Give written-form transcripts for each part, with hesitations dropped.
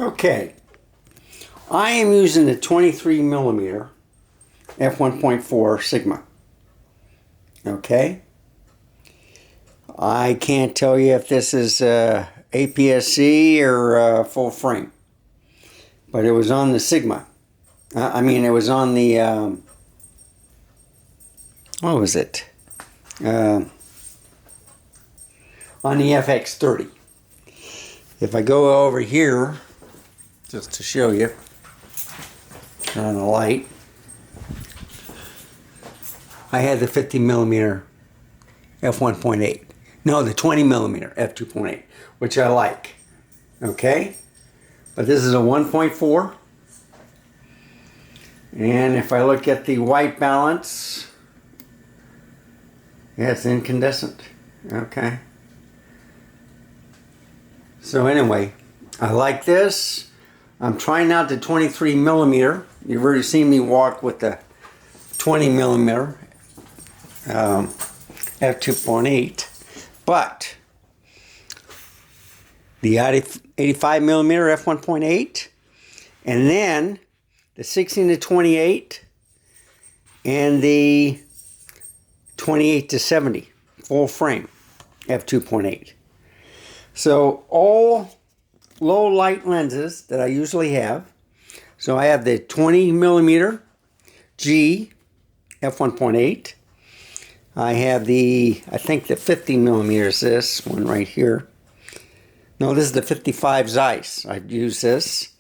Okay, I am using the 23 millimeter f1.4 Sigma. Okay, I can't tell you if this is APS-C or full frame, but it was on the Sigma. It was on the what was it? On the FX30. If I go over here, just to show you, turn on the light, I had the 50 millimeter f1.8. No, the 20 millimeter f2.8, which I like. Okay? But this is a 1.4. And if I look at the white balance, yeah, it's incandescent. Okay. So anyway, I like this. I'm trying out the 23 millimeter. You've already seen me walk with the 20 millimeter f2.8, but the 85 millimeter f1.8, and then the 16 to 28 and the 28 to 70 full frame f2.8. So all low light lenses that I usually have. So I have the 20 millimeter G f1.8. I have I think the 50 millimeters, this one right here. No, this is the 55 Zeiss. I'd use this.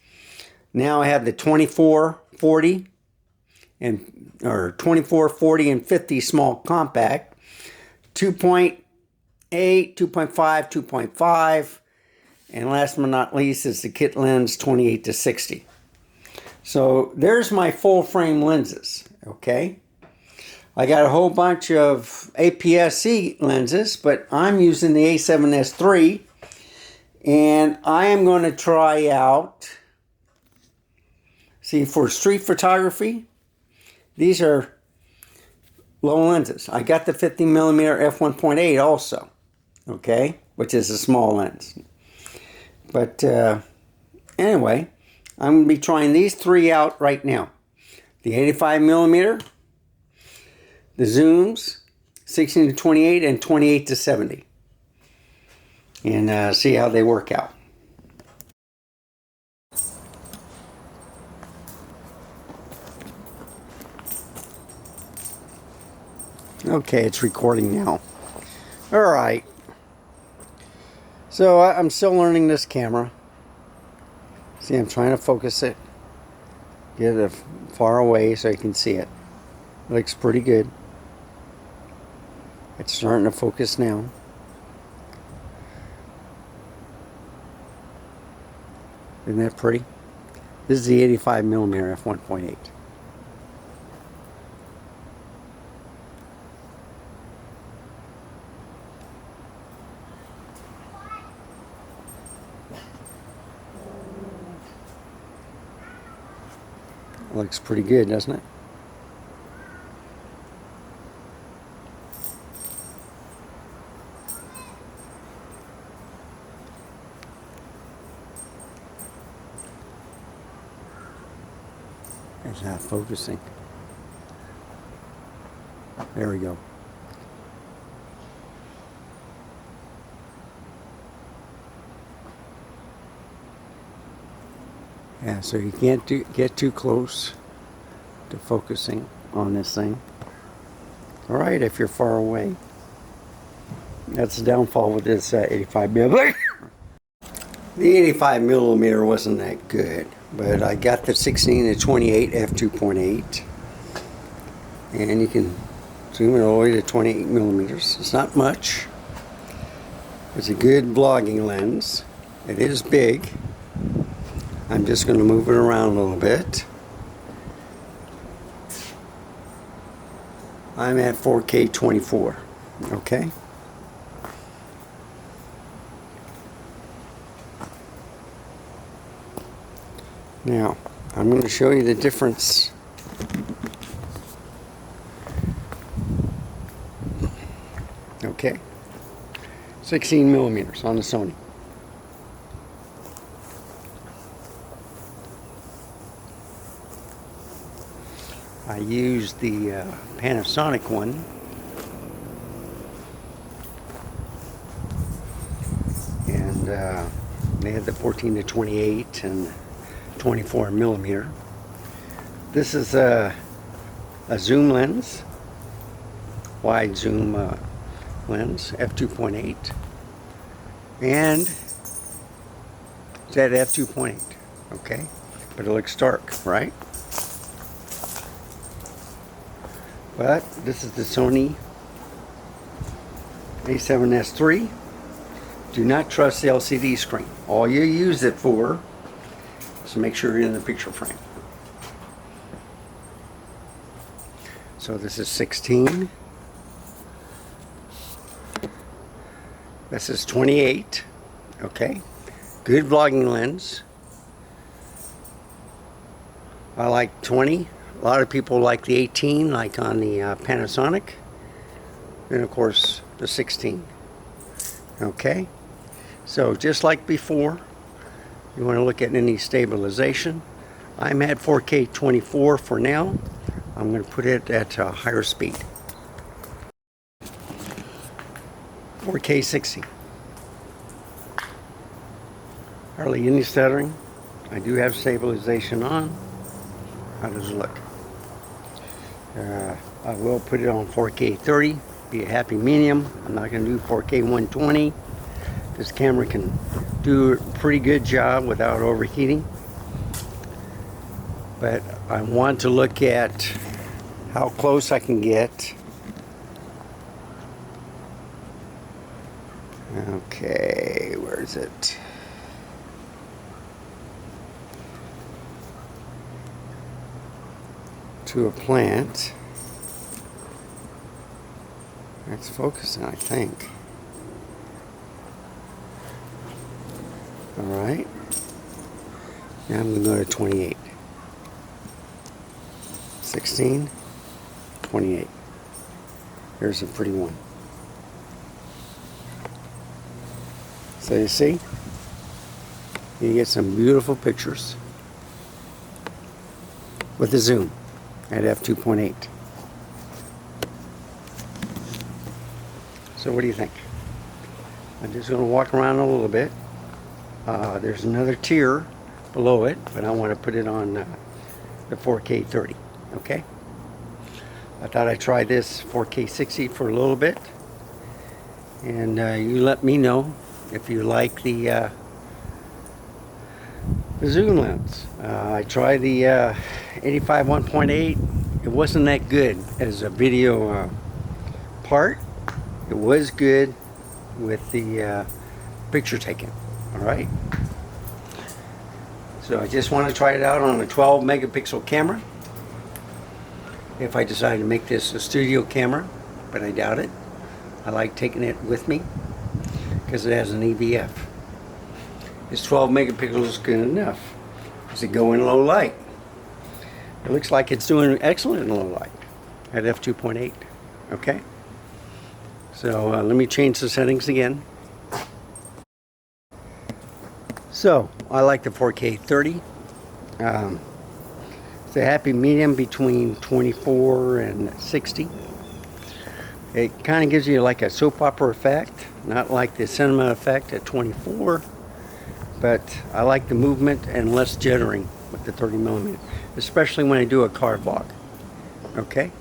Now I have the 24, 40, or 24, 40, and 50 small compact. 2.8, 2.5, 2.5. And last but not least is the kit lens 28 to 60. So there's my full frame lenses, okay? I got a whole bunch of APS-C lenses, but I'm using the A7SIII, and I am going to try out, see, for street photography, these are low lenses. I got the 50 millimeter f1.8 also, okay, which is a small lens. But anyway, I'm going to be trying these three out right now. The 85 millimeter, the zooms, 16 to 28 and 28 to 70. And see how they work out. Okay, it's recording now. All right. So I'm still learning this camera. See, I'm trying to focus it. Get it far away so you can see it. Looks pretty good. It's starting to focus now. Isn't that pretty? This is the 85 millimeter f1.8. Looks pretty good, doesn't it? It's not focusing. There we go. Yeah, so you can't get too close to focusing on this thing. All right, if you're far away. That's the downfall with this 85 millimeter. The 85 millimeter wasn't that good, but I got the 16 to 28 f2.8, and you can zoom it all the way to 28 millimeters. It's not much. It's a good vlogging lens. It is big. I'm just going to move it around a little bit. I'm at 4K 24. Okay. Now, I'm going to show you the difference. Okay. 16 millimeters on the Sony. used the Panasonic one. And they had the 14 to 28 and 24 millimeter. This is a zoom lens, wide zoom lens, f2.8, and it's at f2.8, okay? But it looks dark, right? But this is the Sony A7S III. Do not trust the LCD screen. All you use it for is to make sure you're in the picture frame. So this is 16. This is 28. Okay. Good vlogging lens. I like 20. A lot of people like the 18, like on the Panasonic. And of course, the 16. Okay. So just like before, you want to look at any stabilization. I'm at 4K 24 for now. I'm going to put it at a higher speed. 4K 60. Hardly any stuttering. I do have stabilization on. How does it look? I will put it on 4K 30. Be a happy medium. I'm not going to do 4K 120. This camera can do a pretty good job without overheating. But I want to look at how close I can get. Okay, where is it? To a plant. That's focusing, I think. Alright. Now I'm going to go to 28. 16. 28. Here's a pretty one. So you see? You get some beautiful pictures with the zoom at f2.8. So what do you think? I'm just going to walk around a little bit. There's another tier below it, but I want to put it on the 4K 30. Okay? I thought I'd try this 4K 60 for a little bit. And you let me know if you like the zoom lens. I tried the 85 1.8. It wasn't that good as a video part. It was good with the picture taking. Alright. So I just want to try it out on a 12 megapixel camera. If I decide to make this a studio camera, but I doubt it. I like taking it with me because it has an EVF. Is 12 megapixels good enough? Does it go in low light? It looks like it's doing excellent in low light at f2.8. Okay. So let me change the settings again. So I like the 4K 30. It's a happy medium between 24 and 60. It kind of gives you like a soap opera effect, not like the cinema effect at 24, but I like the movement and less jittering with the 30 millimeter, especially when I do a car vlog. Okay?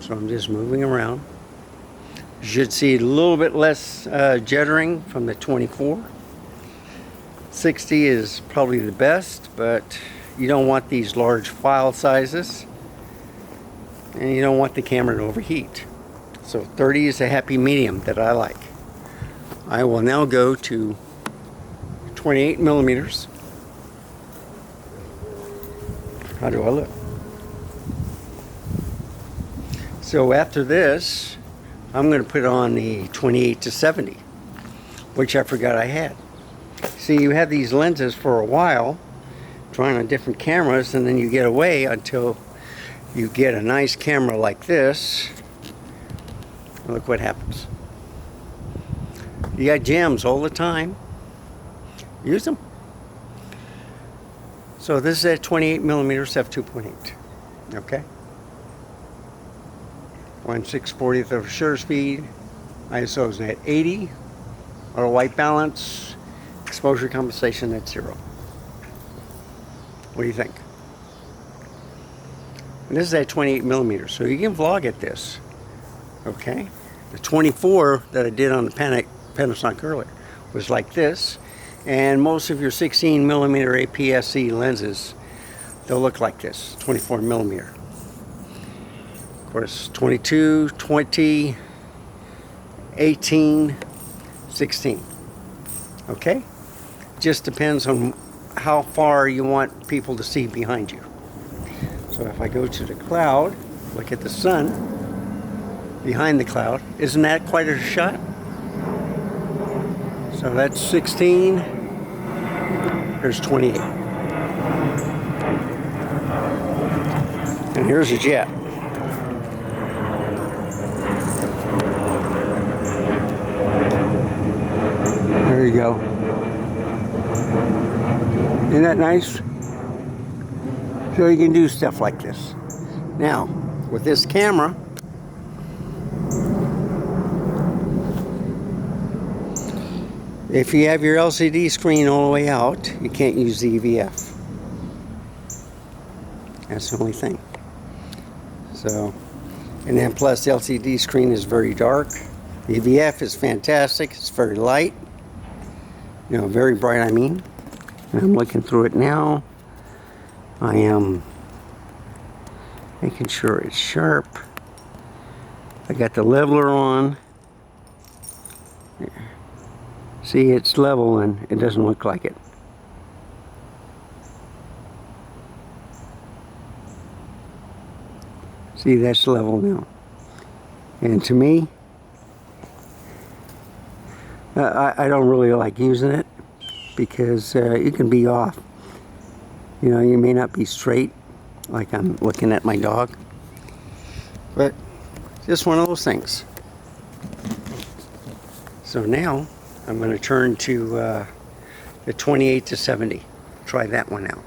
So I'm just moving around. You should see a little bit less jittering from the 24. 60 is probably the best, but you don't want these large file sizes and you don't want the camera to overheat. So 30 is a happy medium that I like. I will now go to 28 millimeters. How do I look? So after this, I'm going to put on the 28 to 70, which I forgot I had. See, you have these lenses for a while, trying on different cameras, and then you get away until you get a nice camera like this. Look what happens. You got gems all the time. Use them. So this is at 28 millimeters f2.8. Okay. 1/640th of shutter speed. ISO is at 80. Auto white balance. Exposure compensation at 0. What do you think? And this is at 28 millimeters, so you can vlog at this. Okay. The 24 that I did on the Panasonic earlier was like this, and most of your 16 millimeter APS-C lenses, they'll look like this, 24 millimeter. Of course, 22, 20, 18, 16. Okay? Just depends on how far you want people to see behind you. So if I go to the cloud, look at the sun behind the cloud, isn't that quite a shot? So that's 16, here's 28. And here's a jet. There you go. Isn't that nice? So you can do stuff like this. Now, with this camera, if you have your LCD screen all the way out, you can't use the EVF. That's the only thing. So, and then plus the LCD screen is very dark. The EVF is fantastic. It's very light. You know, very bright, I mean. And I'm looking through it now. I am making sure it's sharp. I got the leveler on. See, it's level and it doesn't look like it. See, that's level now. And to me, I don't really like using it because you can be off. You know, you may not be straight, like I'm looking at my dog. But just one of those things. So now I'm going to turn to the 28 to 70. Try that one out.